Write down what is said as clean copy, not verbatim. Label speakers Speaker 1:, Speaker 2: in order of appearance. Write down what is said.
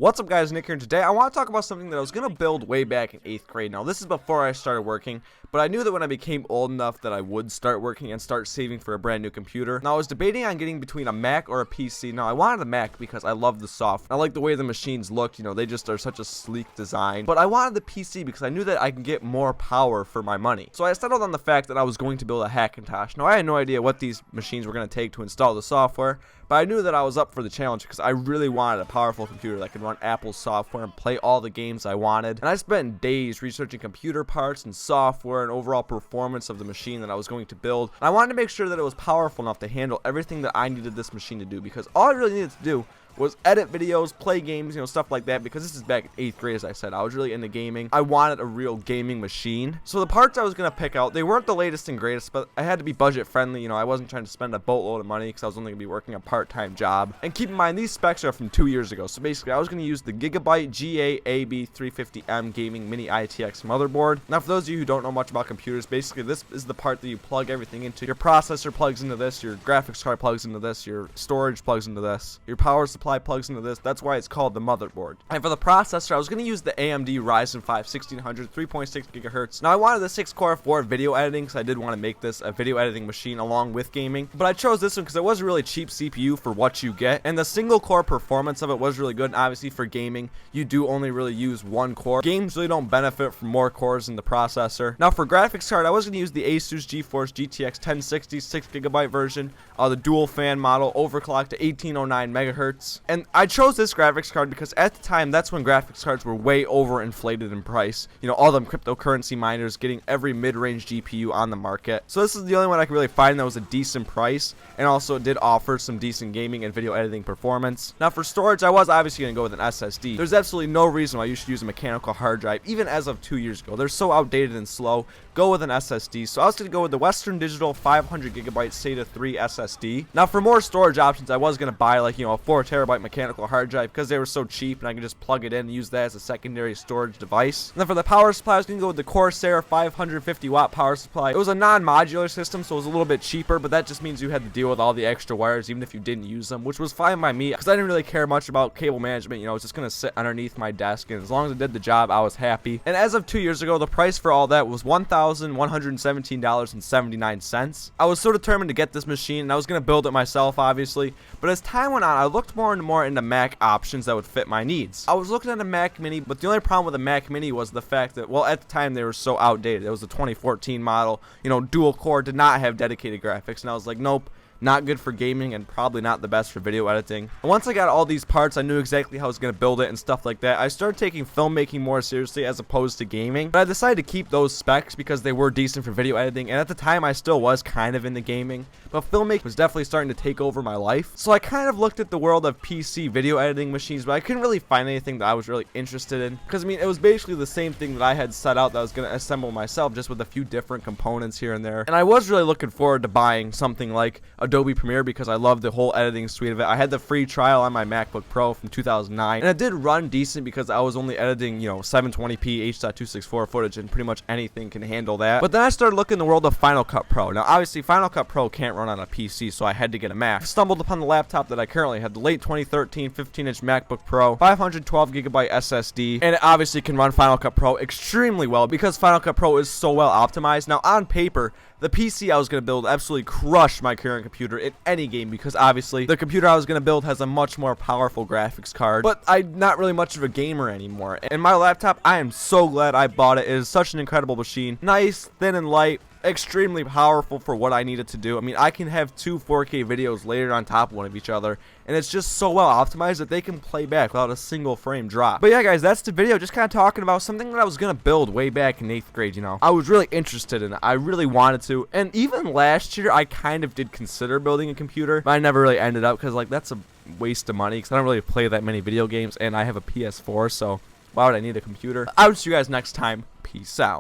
Speaker 1: What's up guys, Nick here, and today I want to talk about something that I was going to build way back in 8th grade. Now this is before I started working, but I knew that when I became old enough that I would start working and start saving for a brand new computer. Now I was debating on getting between a Mac or a PC. Now I wanted a Mac because I love the software. I like the way the machines looked, they just are such a sleek design. But I wanted the PC because I knew that I can get more power for my money. So I settled on the fact that I was going to build a Hackintosh. Now I had no idea what these machines were going to take to install the software, but I knew that I was up for the challenge because I really wanted a powerful computer that could run Apple software and play all the games I wanted. And I spent days researching computer parts and software and overall performance of the machine that I was going to build. And I wanted to make sure that it was powerful enough to handle everything that I needed this machine to do, because all I really needed to do was edit videos, play games, stuff like that, because this is back in 8th grade, as I said. I was really into gaming. I wanted a real gaming machine. So the parts I was going to pick out, they weren't the latest and greatest, but I had to be budget friendly. I wasn't trying to spend a boatload of money because I was only going to be working a part-time job. And keep in mind, these specs are from 2 years ago. So basically, I was going to use the Gigabyte GA-AB350M Gaming Mini ITX motherboard. Now, for those of you who don't know much about computers, basically this is the part that you plug everything into. Your processor plugs into this, your graphics card plugs into this, your storage plugs into this, your power supply plugs into this. That's why it's called the motherboard. And for the processor, I was going to use the AMD Ryzen 5 1600 3.6 gigahertz. Now I wanted the 6-core for video editing, because I did want to make this a video editing machine along with gaming, but I chose this one because it was a really cheap CPU for what you get, and the single core performance of it was really good. And obviously for gaming, you do only really use one core. Games really don't benefit from more cores in the processor. Now for graphics card, I was going to use the Asus GeForce GTX 1060 6GB version, the dual fan model, overclocked to 1809 megahertz. And I chose this graphics card because at the time, that's when graphics cards were way overinflated in price. All them cryptocurrency miners getting every mid-range GPU on the market. So this is the only one I could really find that was a decent price, and also it did offer some decent gaming and video editing performance. Now for storage, I was obviously going to go with an SSD. There's absolutely no reason why you should use a mechanical hard drive, even as of 2 years ago. They're so outdated and slow. Go with an SSD. So I was going to go with the Western Digital 500GB SATA 3 SSD. Now for more storage options, I was going to buy a 4TB mechanical hard drive because they were so cheap and I could just plug it in and use that as a secondary storage device. And then for the power supply, I was going to go with the Corsair 550 watt power supply. It was a non-modular system, so it was a little bit cheaper, but that just means you had to deal with all the extra wires even if you didn't use them, which was fine by me because I didn't really care much about cable management. It was just going to sit underneath my desk, and as long as it did the job, I was happy. And as of 2 years ago, the price for all that was $1,117.79. I was so determined to get this machine, and I was going to build it myself, obviously, but as time went on, I looked more and more into Mac options that would fit my needs. I was looking at a Mac Mini, but the only problem with a Mac Mini was the fact that, well, at the time they were so outdated. It was a 2014 model, dual core, did not have dedicated graphics, and I was like, nope. Not good for gaming and probably not the best for video editing. And once I got all these parts, I knew exactly how I was going to build it and stuff like that. I started taking filmmaking more seriously as opposed to gaming. But I decided to keep those specs because they were decent for video editing. And at the time, I still was kind of into gaming. But filmmaking was definitely starting to take over my life. So I kind of looked at the world of PC video editing machines, but I couldn't really find anything that I was really interested in. Because, it was basically the same thing that I had set out that I was going to assemble myself, just with a few different components here and there. And I was really looking forward to buying something like Adobe Premiere because I love the whole editing suite of it. I had the free trial on my MacBook Pro from 2009, and it did run decent because I was only editing, 720p H.264 footage, and pretty much anything can handle that. But then I started looking in the world of Final Cut Pro. Now, obviously, Final Cut Pro can't run on a PC, so I had to get a Mac. I stumbled upon the laptop that I currently have, the late 2013 15-inch MacBook Pro, 512GB SSD, and it obviously can run Final Cut Pro extremely well because Final Cut Pro is so well optimized. Now, on paper, the PC I was going to build absolutely crushed my current computer in any game because obviously the computer I was going to build has a much more powerful graphics card, but I'm not really much of a gamer anymore. And my laptop, I am so glad I bought it. It is such an incredible machine. Nice, thin and light. Extremely powerful for what I needed to do. I can have two 4K videos layered on top of one of each other, and it's just so well optimized that they can play back without a single frame drop. But yeah, guys, that's the video. Just kind of talking about something that I was going to build way back in 8th grade, I was really interested in it. I really wanted to. And even last year, I kind of did consider building a computer, but I never really ended up because, that's a waste of money because I don't really play that many video games, and I have a PS4, so why would I need a computer? I will see you guys next time. Peace out.